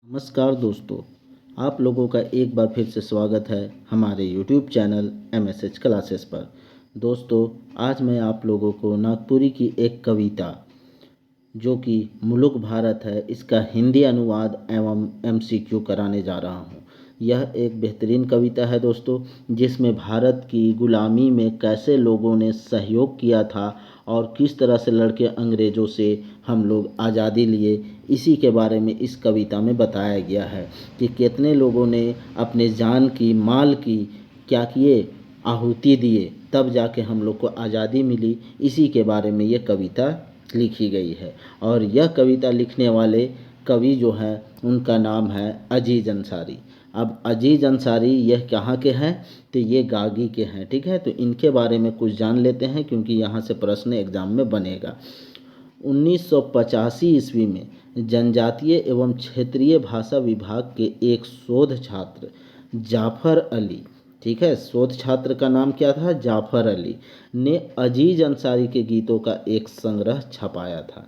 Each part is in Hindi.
नमस्कार दोस्तों, आप लोगों का एक बार फिर से स्वागत है हमारे यूट्यूब चैनल MSH क्लासेस पर। दोस्तों, आज मैं आप लोगों को नागपुरी की एक कविता जो कि मुलुक भारत है, इसका हिंदी अनुवाद एवं MCQ कराने जा रहा हूँ। यह एक बेहतरीन कविता है दोस्तों, जिसमें भारत की गुलामी में कैसे लोगों ने सहयोग किया था और किस तरह से लड़के अंग्रेज़ों से हम लोग आज़ादी लिए, इसी के बारे में इस कविता में बताया गया है कि कितने लोगों ने अपने जान की, माल की क्या किए, आहुति दिए, तब जाके हम लोग को आज़ादी मिली। इसी के बारे में ये कविता लिखी गई है। और यह कविता लिखने वाले कवि जो हैं उनका नाम है अजीज़ अंसारी। अब अजीज़ अंसारी यह कहाँ के हैं, तो ये गागी के हैं। ठीक है, तो इनके बारे में कुछ जान लेते हैं क्योंकि यहाँ से प्रश्न एग्जाम में बनेगा। 1985 ईस्वी में जनजातीय एवं क्षेत्रीय भाषा विभाग के एक शोध छात्र जाफ़र अली, ठीक है, शोध छात्र का नाम क्या था, जाफ़र अली, ने अजीज़ अंसारी के गीतों का एक संग्रह छपाया था।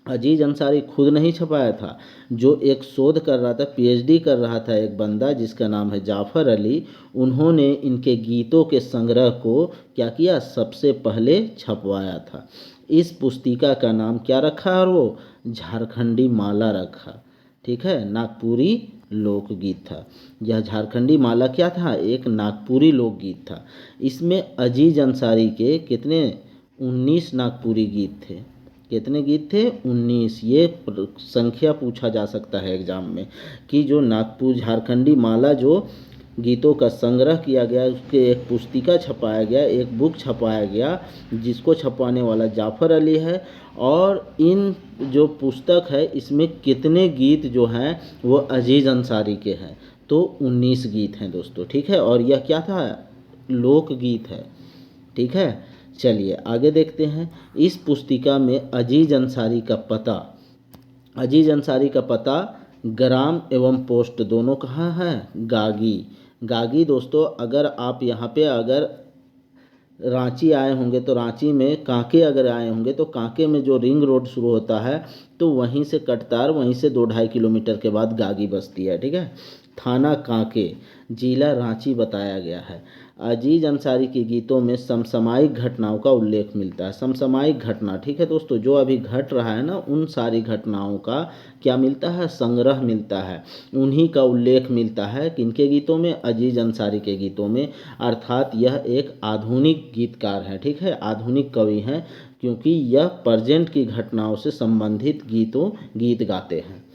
अजीज़ अंसारी खुद नहीं छपाया था, जो एक शोध कर रहा था, PhD कर रहा था एक बंदा जिसका नाम है जाफ़र अली, उन्होंने इनके गीतों के संग्रह को क्या किया, सबसे पहले छपवाया था। इस पुस्तिका का नाम क्या रखा और वो झारखंडी माला रखा। ठीक है, नागपुरी लोकगीत था। यह झारखंडी माला क्या था, एक नागपुरी लोकगीत था। इसमें अजीज़ अंसारी के कितने 19 नागपुरी गीत थे। कितने गीत थे, 19। ये संख्या पूछा जा सकता है एग्जाम में कि जो नागपुर झारखंडी माला जो गीतों का संग्रह किया गया, उसके एक पुस्तिका छपाया गया, एक बुक छपाया गया, जिसको छपवाने वाला जाफ़र अली है। और इन जो पुस्तक है इसमें कितने गीत जो हैं वो अजीज़ अंसारी के हैं, तो 19 गीत हैं दोस्तों। ठीक है, और यह क्या था, लोकगीत है। ठीक है, चलिए आगे देखते हैं। इस पुस्तिका में अजीज़ अंसारी का पता, अजीज़ अंसारी का पता ग्राम एवं पोस्ट दोनों कहाँ है, गागी। गागी दोस्तों, अगर आप यहाँ पे अगर रांची आए होंगे तो रांची में कांके अगर आए होंगे तो कांके में जो रिंग रोड शुरू होता है तो वहीं से कटतार, वहीं से 2-2.5 किलोमीटर के बाद गागी बसती है। ठीक है, थाना कांके, जिला रांची बताया गया है। अजीज़ अंसारी के गीतों में समसामयिक घटनाओं का उल्लेख मिलता है। समसामयिक घटना, ठीक है दोस्तों, जो अभी घट रहा है ना, उन सारी घटनाओं का क्या मिलता है, संग्रह मिलता है, उन्हीं का उल्लेख मिलता है किनके गीतों में, अजीज़ अंसारी के गीतों में। अर्थात यह एक आधुनिक गीतकार है। ठीक है, आधुनिक कवि हैं, क्योंकि यह प्रेजेंट की घटनाओं से संबंधित गीत गाते हैं।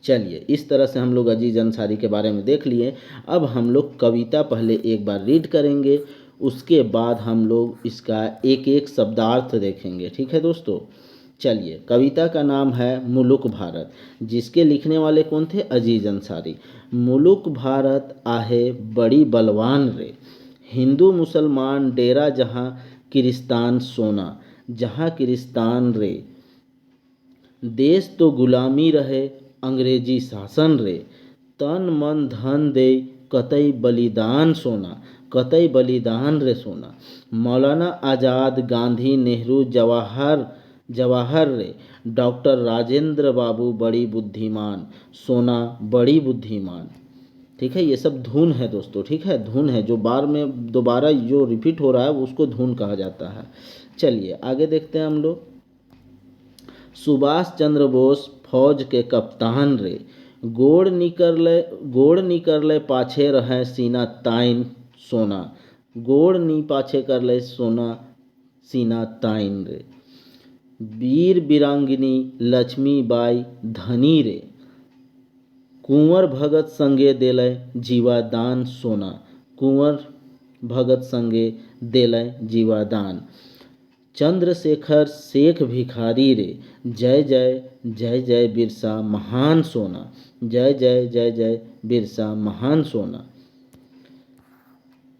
चलिए, इस तरह से हम लोग अजीज़ अंसारी के बारे में देख लिए। अब हम लोग कविता पहले एक बार रीड करेंगे, उसके बाद हम लोग इसका एक एक शब्दार्थ देखेंगे। ठीक है दोस्तों, चलिए। कविता का नाम है मुलुक भारत, जिसके लिखने वाले कौन थे, अजीज़ अंसारी। मुलुक भारत आहे बड़ी बलवान रे, हिंदू मुसलमान डेरा जहाँ किरिस्तान सोना, जहाँ किरिस्तान रे, देश तो गुलामी रहे अंग्रेजी शासन रे, तन मन धन दे कतई बलिदान सोना, कतई बलिदान रे सोना, मौलाना आज़ाद गांधी नेहरू जवाहर रे, डॉक्टर राजेंद्र बाबू बड़ी बुद्धिमान सोना, बड़ी बुद्धिमान। ठीक है, ये सब धुन है दोस्तों। ठीक है, धुन है, जो बार में दोबारा जो रिपीट हो रहा है उसको धुन कहा जाता है। चलिए आगे देखते हैं हम लोग। सुभाष चंद्र बोस फौज के कप्तान रे, गोड़ निकरले पाछे रहे सीना ताइन सोना, गोड़ नी पाछे कर ले सोना सीना ताइन रे, वीर वीरांगिनी लक्ष्मीबाई धनी रे, कुंवर भगत संगे देले जीवादान सोना, कुंवर भगत संगे देले जीवादान, चंद्रशेखर शेख भिखारी रे, जय जय जय जय बिरसा महान सोना, जय जय जय जय बिरसा महान सोना,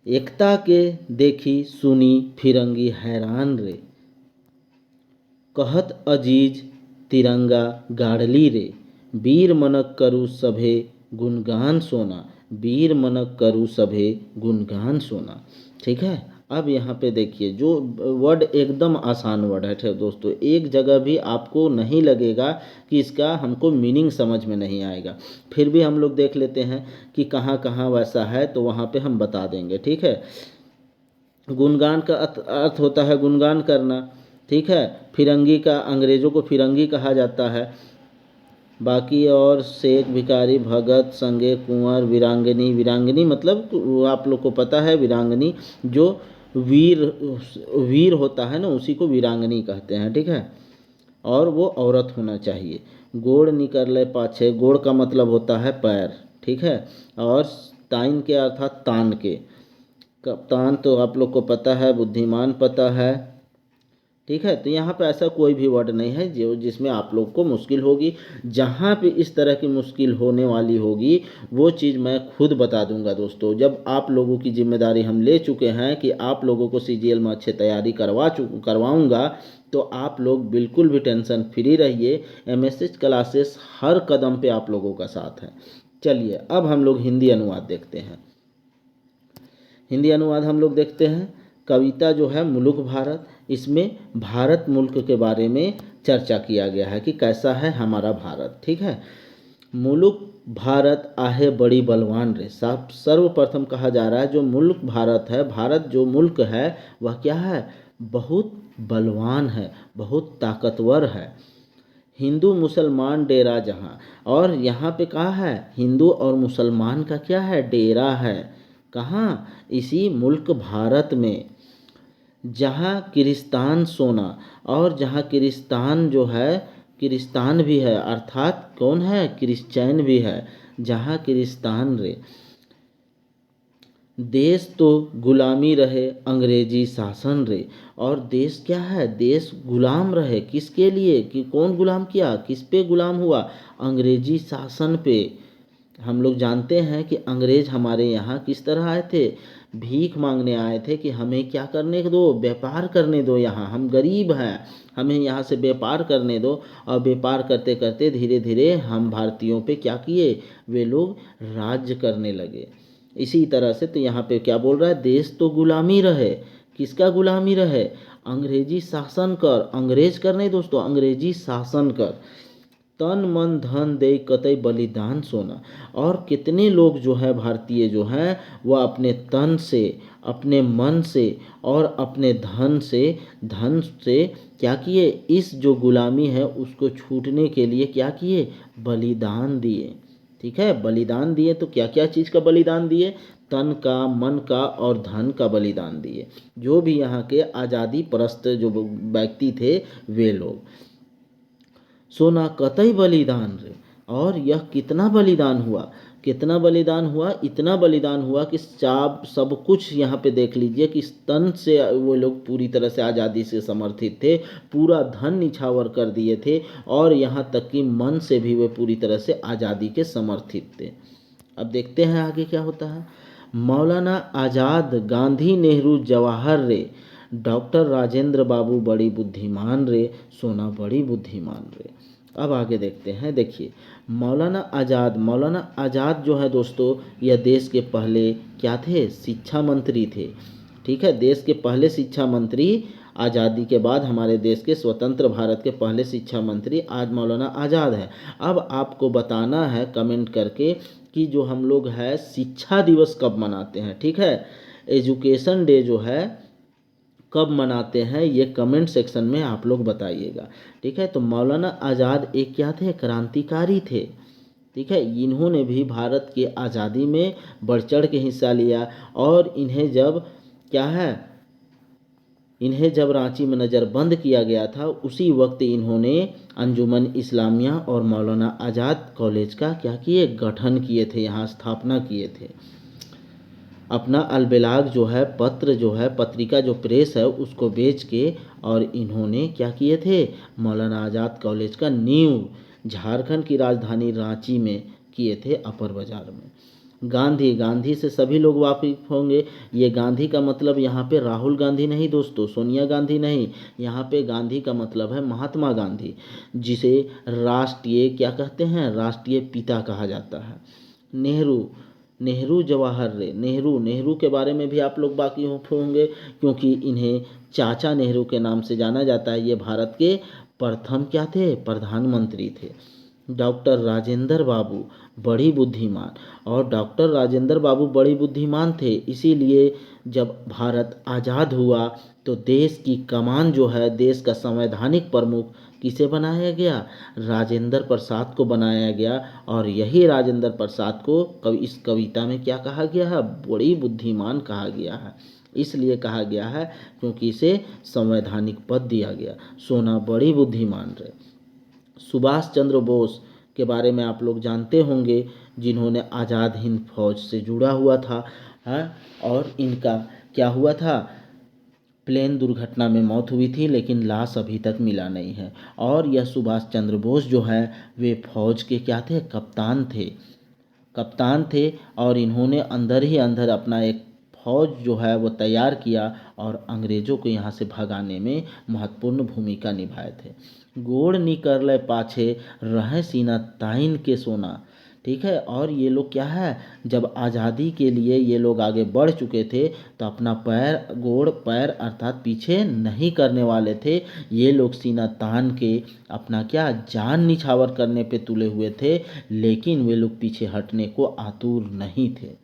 एकता के देखी सुनी फिरंगी हैरान रे, कहत अजीज तिरंगा गाड़ली रे, वीर मनक करु सभे गुणगान सोना, वीर मनक करु सभे गुणगान सोना। ठीक है, अब यहाँ पे देखिए जो वर्ड एकदम आसान वर्ड है दोस्तों, एक जगह भी आपको नहीं लगेगा कि इसका हमको मीनिंग समझ में नहीं आएगा। फिर भी हम लोग देख लेते हैं कि कहाँ कहाँ वैसा है, तो वहाँ पे हम बता देंगे, ठीक है। गुणगान का अर्थ होता है गुणगान करना, ठीक है। फिरंगी का, अंग्रेज़ों को फिरंगी कहा जाता है। बाकी और शेख, भिखारी, भगत, संगे, कुंवर, वीरांगनी। वीरांगनी मतलब आप लोग को पता है, वीरांगनी जो वीर वीर होता है ना, उसी को वीरांगनी कहते हैं, ठीक है। और वो औरत होना चाहिए। गोड़ निकले पाछे, गोड़ का मतलब होता है पैर, ठीक है। और ताइन के अर्थात तान के, कप्तान तो आप लोग को पता है, बुद्धिमान पता है, ठीक है। तो यहाँ पे ऐसा कोई भी वर्ड नहीं है जो जिसमें आप लोग को मुश्किल होगी। जहाँ पे इस तरह की मुश्किल होने वाली होगी वो चीज़ मैं खुद बता दूंगा दोस्तों। जब आप लोगों की जिम्मेदारी हम ले चुके हैं कि आप लोगों को सीजीएल में अच्छे तैयारी करवाऊंगा, तो आप लोग बिल्कुल भी टेंशन फ्री रहिए। एमएसएच क्लासेस हर कदम पे आप लोगों का साथ है। चलिए अब हम लोग हिंदी अनुवाद देखते हैं। हिंदी अनुवाद हम लोग देखते हैं। कविता जो है मुलुक भारत, इसमें भारत मुल्क के बारे में चर्चा किया गया है कि कैसा है हमारा भारत, ठीक है। मुलुक भारत आहे बड़ी बलवान रे। सर्वप्रथम कहा जा रहा है जो मुल्क भारत है, भारत जो मुल्क है वह क्या है, बहुत बलवान है, बहुत ताकतवर है। हिंदू मुसलमान डेरा जहाँ, और यहाँ पे कहा है हिंदू और मुसलमान का क्या है, डेरा है। कहाँ, इसी मुल्क भारत में। जहाँ किरिस्तान सोना, और जहाँ किरिस्तान जो है, किरिस्तान भी है अर्थात कौन है, क्रिश्चियन भी है। जहाँ किरिस्तान रे। देश तो गुलामी रहे अंग्रेजी शासन रे। और देश क्या है, देश गुलाम रहे, किसके लिए, कि कौन गुलाम किया, किस पे गुलाम हुआ, अंग्रेजी शासन पे। हम लोग जानते हैं कि अंग्रेज हमारे यहाँ किस तरह आए थे, भीख मांगने आए थे कि हमें क्या करने दो, व्यापार करने दो, यहाँ हम गरीब हैं, हमें यहाँ से व्यापार करने दो। और व्यापार करते करते धीरे धीरे हम भारतीयों पे क्या किए, वे लोग राज्य करने लगे। इसी तरह से तो यहाँ पे क्या बोल रहा है, देश तो गुलामी रहे, किसका गुलामी रहे, अंग्रेजी शासन कर, अंग्रेज कर नहीं दोस्तों, अंग्रेजी शासन कर। तन मन धन दे कतई बलिदान सोना। और कितने लोग जो है भारतीय जो हैं वह अपने तन से, अपने मन से और अपने धन से क्या किए, इस जो गुलामी है उसको छूटने के लिए क्या किए, बलिदान दिए, ठीक है। बलिदान दिए तो क्या क्या चीज़ का बलिदान दिए, तन का, मन का और धन का बलिदान दिए। जो भी यहाँ के आज़ादी परस्त जो व्यक्ति थे वे लोग। सोना कतई बलिदान रे। और यह कितना बलिदान हुआ, कितना बलिदान हुआ, इतना बलिदान हुआ कि सब कुछ यहाँ पे देख लीजिए कि तन से वो लोग पूरी तरह से आज़ादी से समर्थित थे, पूरा धन निछावर कर दिए थे, और यहाँ तक कि मन से भी वे पूरी तरह से आज़ादी के समर्थित थे। अब देखते हैं आगे क्या होता है। मौलाना आज़ाद, गांधी, नेहरू, जवाहर रे। डॉक्टर राजेंद्र बाबू बड़ी बुद्धिमान रे, सोना बड़ी बुद्धिमान रे। अब आगे देखते हैं। देखिए मौलाना आज़ाद जो है दोस्तों, यह देश के पहले क्या थे, शिक्षा मंत्री थे, ठीक है। देश के पहले शिक्षा मंत्री, आज़ादी के बाद हमारे देश के स्वतंत्र भारत के पहले शिक्षा मंत्री आज मौलाना आज़ाद है। अब आपको बताना है कमेंट करके कि जो हम लोग है शिक्षा दिवस कब मनाते हैं, ठीक है। एजुकेशन डे जो है कब मनाते हैं, ये कमेंट सेक्शन में आप लोग बताइएगा, ठीक है। तो मौलाना आज़ाद एक क्या थे, क्रांतिकारी थे, ठीक है। इन्होंने भी भारत के आज़ादी में बढ़ चढ़ के हिस्सा लिया। और इन्हें जब क्या है, इन्हें जब रांची में नज़रबंद किया गया था, उसी वक्त इन्होंने अंजुमन इस्लामिया और मौलाना आज़ाद कॉलेज का क्या किए, गठन किए थे, यहाँ स्थापना किए थे। अपना अलबेलाग जो है, पत्र जो है, पत्रिका जो प्रेस है उसको बेच के, और इन्होंने क्या किए थे, मौलाना आज़ाद कॉलेज का नींव झारखंड की राजधानी रांची में किए थे, अपर बाज़ार में। गांधी से सभी लोग वाकिफ होंगे। ये गांधी का मतलब यहाँ पे राहुल गांधी नहीं दोस्तों, सोनिया गांधी नहीं, यहाँ पे गांधी का मतलब है महात्मा गांधी, जिसे राष्ट्रीय क्या कहते हैं, राष्ट्रीय पिता कहा जाता है। नेहरू, नेहरू जवाहर रे, नेहरू के बारे में भी आप लोग बाकी होंगे, क्योंकि इन्हें चाचा नेहरू के नाम से जाना जाता है। ये भारत के प्रथम क्या थे, प्रधानमंत्री थे। डॉक्टर राजेंद्र बाबू बड़ी बुद्धिमान, और डॉक्टर राजेंद्र बाबू बड़ी बुद्धिमान थे, इसीलिए जब भारत आज़ाद हुआ तो देश की कमान जो है, देश का संवैधानिक प्रमुख किसे बनाया गया, राजेंद्र प्रसाद को बनाया गया। और यही राजेंद्र प्रसाद को इस कविता में क्या कहा गया है, बड़ी बुद्धिमान कहा गया है। इसलिए कहा गया है क्योंकि इसे संवैधानिक पद दिया गया, सोना बड़ी बुद्धिमान रहे। सुभाष चंद्र बोस के बारे में आप लोग जानते होंगे, जिन्होंने आज़ाद हिंद फौज से जुड़ा हुआ था, हाँ, और इनका क्या हुआ था, प्लेन दुर्घटना में मौत हुई थी, लेकिन लाश अभी तक मिला नहीं है। और यह सुभाष चंद्र बोस जो है वे फौज के क्या थे, कप्तान थे, और इन्होंने अंदर ही अंदर अपना एक फौज जो है वो तैयार किया और अंग्रेज़ों को यहाँ से भगाने में महत्वपूर्ण भूमिका निभाए थे। गोड़ निकल पाछे रहे सीना ताइन के सोना, ठीक है। और ये लोग क्या है, जब आज़ादी के लिए ये लोग आगे बढ़ चुके थे तो अपना गोड़ पैर अर्थात पीछे नहीं करने वाले थे। ये लोग सीना तान के अपना क्या जान निछावर करने पे तुले हुए थे, लेकिन वे लोग पीछे हटने को आतुर नहीं थे।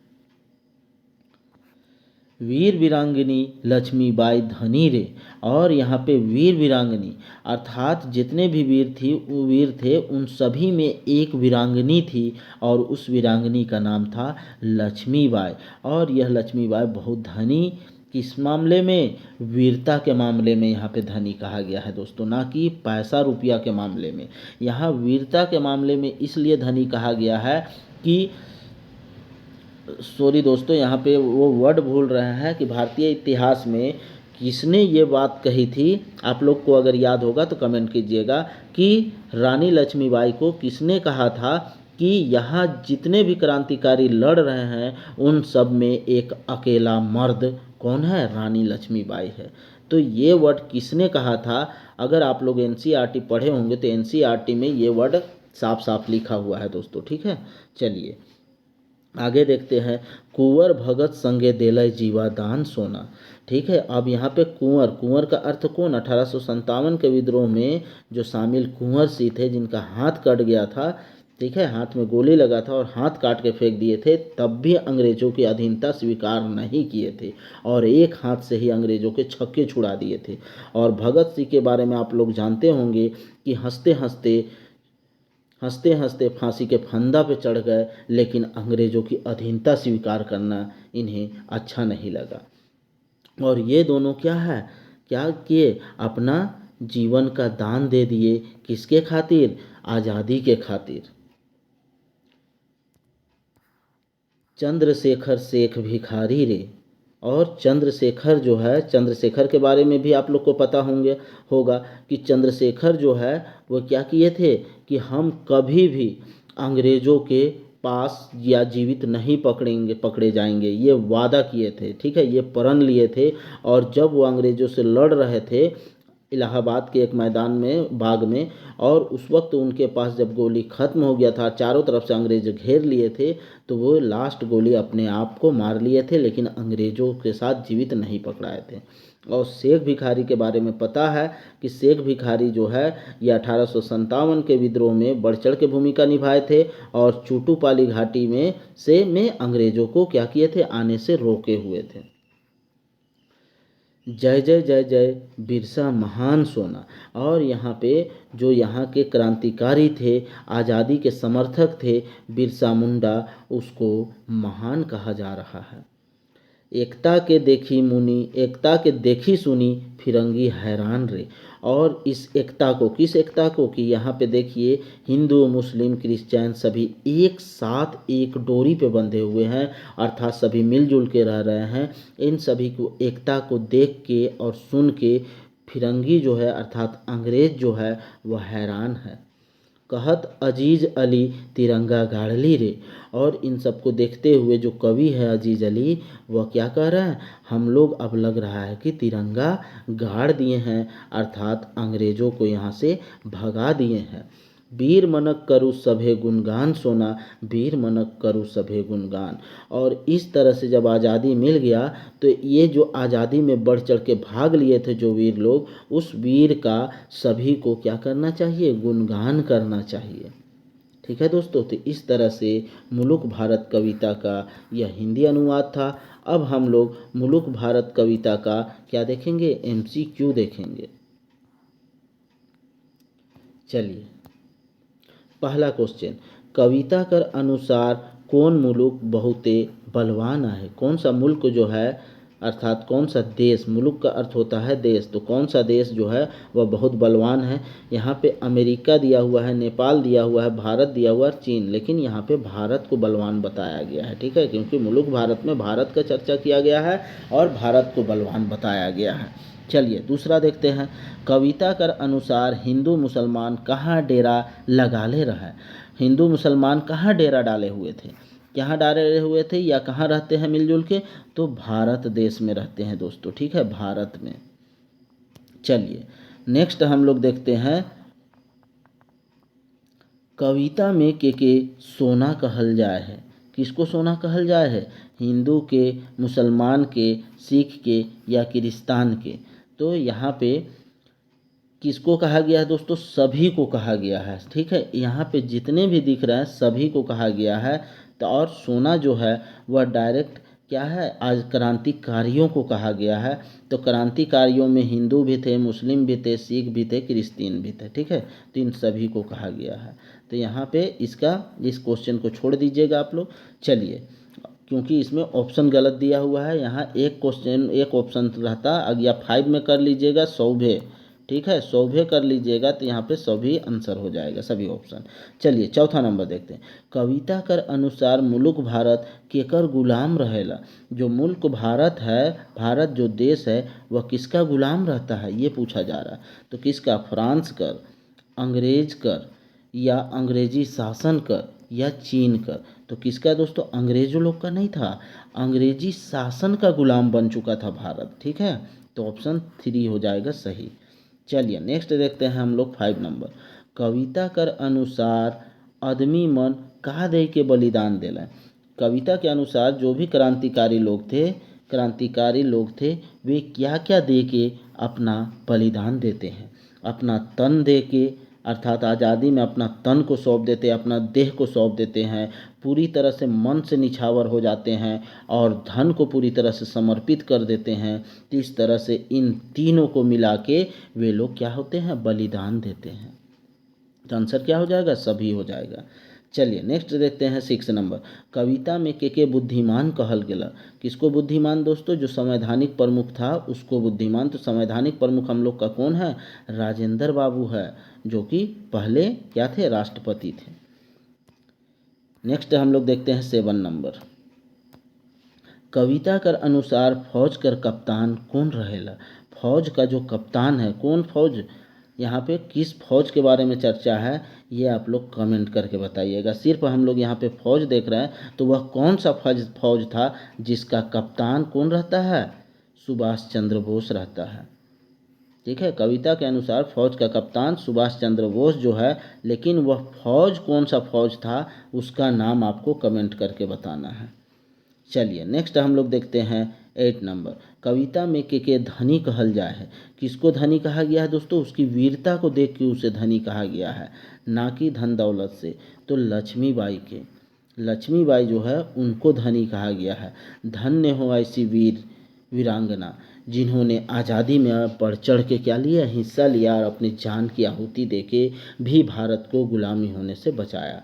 वीर वीरांगनी लक्ष्मीबाई धनी रे, और यहाँ पे वीर वीरांगनी अर्थात जितने भी वीर थे उन सभी में एक वीरांगनी थी, और उस वीरांगनी का नाम था लक्ष्मीबाई। और यह लक्ष्मीबाई बहुत धनी, किस मामले में, वीरता के मामले में यहाँ पे धनी कहा गया है दोस्तों, ना कि पैसा रुपया के मामले में। यहाँ वीरता के मामले में इसलिए धनी कहा गया है कि सॉरी दोस्तों, यहाँ पे वो वर्ड भूल रहे हैं कि भारतीय इतिहास में किसने ये बात कही थी। आप लोग को अगर याद होगा तो कमेंट कीजिएगा कि रानी लक्ष्मीबाई को किसने कहा था कि यहाँ जितने भी क्रांतिकारी लड़ रहे हैं उन सब में एक अकेला मर्द कौन है, रानी लक्ष्मीबाई है। तो ये वर्ड किसने कहा था, अगर आप लोग एनसीईआरटी पढ़े होंगे तो एनसीईआरटी में ये वर्ड साफ साफ लिखा हुआ है दोस्तों, ठीक है। चलिए आगे देखते हैं। कुंवर भगत संगे देलय जीवा दान सोना, ठीक है। अब यहाँ पे कुंवर का अर्थ कौन, 1857 के विद्रोह में जो शामिल कुंवर सिंह थे, जिनका हाथ कट गया था, ठीक है, हाथ में गोली लगा था और हाथ काट के फेंक दिए थे, तब भी अंग्रेजों की अधीनता स्वीकार नहीं किए थे और एक हाथ से ही अंग्रेजों के छक्के छुड़ा दिए थे। और भगत सिंह के बारे में आप लोग जानते होंगे कि हंसते हंसते फांसी के फंदा पे चढ़ गए, लेकिन अंग्रेजों की अधीनता स्वीकार करना इन्हें अच्छा नहीं लगा। और ये दोनों क्या किए, अपना जीवन का दान दे दिए, किसके खातिर, आज़ादी के खातिर। चंद्रशेखर शेख भिखारी रे, और चंद्रशेखर जो है, चंद्रशेखर के बारे में भी आप लोग को पता होगा कि चंद्रशेखर जो है वो क्या किए थे कि हम कभी भी अंग्रेज़ों के पास या जीवित नहीं पकड़े जाएंगे, ये वादा किए थे, ठीक है, ये प्रण लिए थे। और जब वो अंग्रेज़ों से लड़ रहे थे इलाहाबाद के एक मैदान में, बाग में, और उस वक्त उनके पास जब गोली ख़त्म हो गया था, चारों तरफ से अंग्रेज घेर लिए थे, तो वो लास्ट गोली अपने आप को मार लिए थे, लेकिन अंग्रेज़ों के साथ जीवित नहीं पकड़ाए थे। और शेख भिखारी के बारे में पता है कि शेख भिखारी जो है ये 1857 के विद्रोह में बढ़ चढ़ के भूमिका निभाए थे, और चूटूपाली घाटी में अंग्रेज़ों को क्या किए थे, आने से रोके हुए थे। जय जय जय जय बिरसा महान सोना, और यहाँ पे जो यहाँ के क्रांतिकारी थे, आज़ादी के समर्थक थे, बिरसा मुंडा, उसको महान कहा जा रहा है। एकता के देखी सुनी फिरंगी हैरान रे, और इस एकता को, किस एकता को, कि यहाँ पे देखिए हिंदू मुस्लिम क्रिश्चियन सभी एक साथ एक डोरी पे बंधे हुए हैं, अर्थात सभी मिलजुल के रह रहे हैं। इन सभी को एकता को देख के और सुन के फिरंगी जो है अर्थात अंग्रेज जो है वह हैरान है। कहत अजीज अली तिरंगा गाड़ली रे, और इन सबको देखते हुए जो कवि है अजीज अली, वह क्या कह रहे हैं, हम लोग अब लग रहा है कि तिरंगा गाड़ दिए हैं, अर्थात अंग्रेज़ों को यहाँ से भगा दिए हैं। वीर मनक करु सभे गुणगान सोना, वीर मनक करु सभे गुणगान। और इस तरह से जब आज़ादी मिल गया तो ये जो आज़ादी में बढ़ चढ़ के भाग लिए थे जो वीर लोग, उस वीर का सभी को क्या करना चाहिए, गुणगान करना चाहिए। ठीक है दोस्तों, तो इस तरह से मुलुक भारत कविता का यह हिंदी अनुवाद था। अब हम लोग मुलुक भारत कविता का क्या देखेंगे, MCQ देखेंगे। चलिए, पहला क्वेश्चन, कविता कर अनुसार कौन मुलुक बहुते बलवान है। कौन सा मुल्क जो है, अर्थात कौन सा देश, मुल्क का अर्थ होता है देश, तो कौन सा देश जो है वह बहुत बलवान है। यहाँ पे अमेरिका दिया हुआ है, नेपाल दिया हुआ है, भारत दिया हुआ है, चीन, लेकिन यहाँ पे भारत को बलवान बताया गया है। ठीक है, क्योंकि मुल्क भारत में भारत का चर्चा किया गया है और भारत को बलवान बताया गया है। चलिए दूसरा देखते हैं, कविता कर अनुसार हिंदू मुसलमान कहाँ डेरा लगा ले रहा है। हिंदू मुसलमान कहाँ डेरा डाले हुए थे, कहाँ डाले हुए थे या कहाँ रहते हैं मिलजुल के, तो भारत देश में रहते हैं दोस्तों। ठीक है, भारत में। चलिए नेक्स्ट हम लोग देखते हैं, कविता में के सोना कहल जाए है। किसको सोना कहल जाए है, हिंदू के, मुसलमान के, सिख के या किरिस्तान के। तो यहाँ पे किसको कहा गया है दोस्तों, सभी को कहा गया है। ठीक है, यहाँ पे जितने भी दिख रहे हैं सभी को कहा गया है। तो और सोना जो है वह डायरेक्ट क्या है, आज क्रांतिकारियों को कहा गया है। तो क्रांतिकारियों में हिंदू भी थे, मुस्लिम भी थे, सिख भी थे, क्रिश्चियन भी थे। ठीक है, तो इन सभी को कहा गया है। तो यहाँ पे इस क्वेश्चन को छोड़ दीजिएगा आप लोग। चलिए, क्योंकि इसमें ऑप्शन गलत दिया हुआ है, यहाँ एक ऑप्शन रहता, अगर आप 5 में कर लीजिएगा सौभे। ठीक है, सौभे कर लीजिएगा तो यहाँ पे सभी आंसर हो जाएगा, सभी ऑप्शन। चलिए चौथा नंबर देखते हैं, कविता कर अनुसार मुल्क भारत केकर गुलाम रहेला। जो मुल्क भारत है, भारत जो देश है वह किसका गुलाम रहता है, ये पूछा जा रहा है। तो किसका, फ्रांस कर, अंग्रेज कर या अंग्रेजी शासन कर या चीन कर। तो किसका दोस्तों, अंग्रेजों लोग का नहीं था, अंग्रेजी शासन का गुलाम बन चुका था भारत। ठीक है, तो ऑप्शन 3 हो जाएगा सही। चलिए नेक्स्ट देखते हैं हम लोग 5 नंबर, कविता कर अनुसार आदमी मन का दे के बलिदान देला। कविता के अनुसार जो भी क्रांतिकारी लोग थे वे क्या क्या दे के अपना बलिदान देते हैं। अपना तन दे के, अर्थात आज़ादी में अपना तन को सौंप देते हैं, अपना देह को सौंप देते हैं, पूरी तरह से मन से निछावर हो जाते हैं और धन को पूरी तरह से समर्पित कर देते हैं। तो इस तरह से इन तीनों को मिला के वे लोग क्या होते हैं, बलिदान देते हैं। तो आंसर क्या हो जाएगा, सभी हो जाएगा। चलिए नेक्स्ट देखते हैं 6 नंबर, कविता में के बुद्धिमान कहल गेला। किसको बुद्धिमान दोस्तों, जो संवैधानिक प्रमुख था उसको बुद्धिमान। तो संवैधानिक प्रमुख हम लोग का कौन है, राजेंद्र बाबू है, जो कि पहले क्या थे, राष्ट्रपति थे। नेक्स्ट हम लोग देखते हैं 7 नंबर, कविता कर अनुसार फौज कर कप्तान कौन रहेला। फौज का जो कप्तान है, कौन फौज, यहाँ पे किस फौज के बारे में चर्चा है, ये आप लोग कमेंट करके बताइएगा। सिर्फ हम लोग यहाँ पे फौज देख रहे हैं, तो वह कौन सा फौज था जिसका कप्तान कौन रहता है, सुभाष चंद्र बोस रहता है। ठीक है, कविता के अनुसार फौज का कप्तान सुभाष चंद्र बोस जो है, लेकिन वह फौज कौन सा फौज था उसका नाम आपको कमेंट करके बताना है। चलिए नेक्स्ट हम लोग देखते हैं 8 नंबर, कविता में के धनी कहल जाए है। किसको धनी कहा गया है दोस्तों, उसकी वीरता को देख के उसे धनी कहा गया है, ना कि धन दौलत से। तो लक्ष्मीबाई जो है उनको धनी कहा गया है। धन्य हो ऐसी वीरांगना जिन्होंने आज़ादी में बढ़ चढ़ के क्या लिया, हिस्सा लिया और अपनी जान की आहुति देके भी भारत को गुलामी होने से बचाया।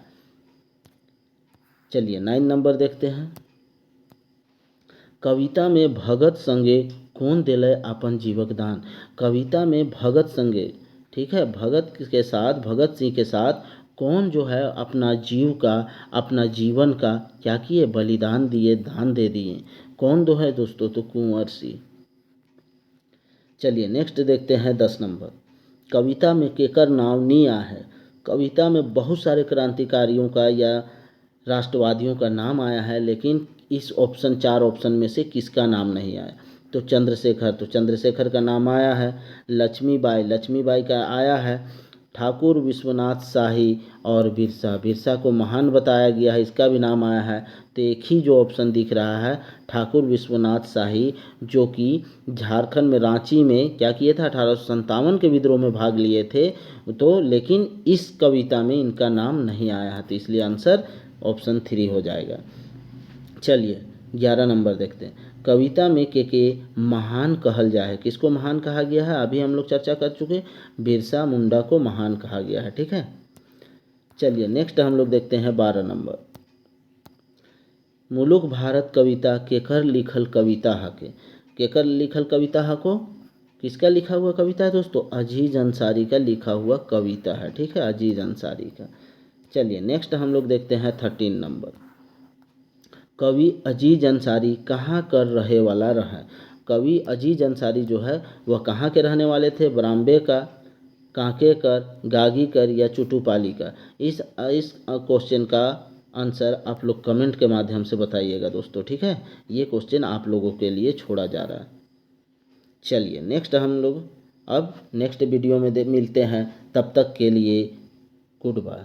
चलिए 9 नंबर देखते हैं, कविता में भगत संगे कौन दिले अपन जीवक दान। कविता में भगत संगे, ठीक है, भगत सिंह के साथ कौन जो है अपना जीवन का क्या किए, बलिदान दिए, दान दे दिए। कौन दो है दोस्तों, तो कुंवर सिंह। चलिए नेक्स्ट देखते हैं 10 नंबर, कविता में केकर नाम नहीं आ है। कविता में बहुत सारे क्रांतिकारियों का या राष्ट्रवादियों का नाम आया है, लेकिन इस 4 ऑप्शन में से किसका नाम नहीं आया। तो चंद्रशेखर का नाम आया है, लक्ष्मीबाई का आया है, ठाकुर विश्वनाथ शाही और बिरसा। बिरसा को महान बताया गया है, इसका भी नाम आया है। तो एक ही जो ऑप्शन दिख रहा है ठाकुर विश्वनाथ शाही, जो कि झारखंड में रांची में क्या किए थे, 1857 के विद्रोह में भाग लिए थे। तो लेकिन इस कविता में इनका नाम नहीं आया है, तो इसलिए आंसर ऑप्शन 3 हो जाएगा। चलिए 11 नंबर देखते हैं। कविता में के महान कहल जाए, किसको महान कहा गया है, अभी हम लोग चर्चा कर चुके, बिरसा मुंडा को महान कहा गया है। ठीक है, चलिए नेक्स्ट हम लोग देखते हैं 12 नंबर। मुलुक भारत कविता केकर लिखल कविता हके। केकर लिखल कविता हको, किसका लिखा हुआ कविता है दोस्तों, अजीज अंसारी का लिखा हुआ कविता है। ठीक है, अजीज अंसारी का। चलिए नेक्स्ट हम लोग देखते हैं 13 नंबर। कवि अजीज अंसारी कहाँ कर रहे वाला रहा। कवि अजीज अंसारी जो है वह कहाँ के रहने वाले थे, बराम्बे का, कांके कर, गागी कर या चुटुपाली का। इस क्वेश्चन का आंसर आप लोग कमेंट के माध्यम से बताइएगा दोस्तों। ठीक है, ये क्वेश्चन आप लोगों के लिए छोड़ा जा रहा है। चलिए नेक्स्ट हम लोग अब नेक्स्ट वीडियो में मिलते हैं, तब तक के लिए गुड बाय।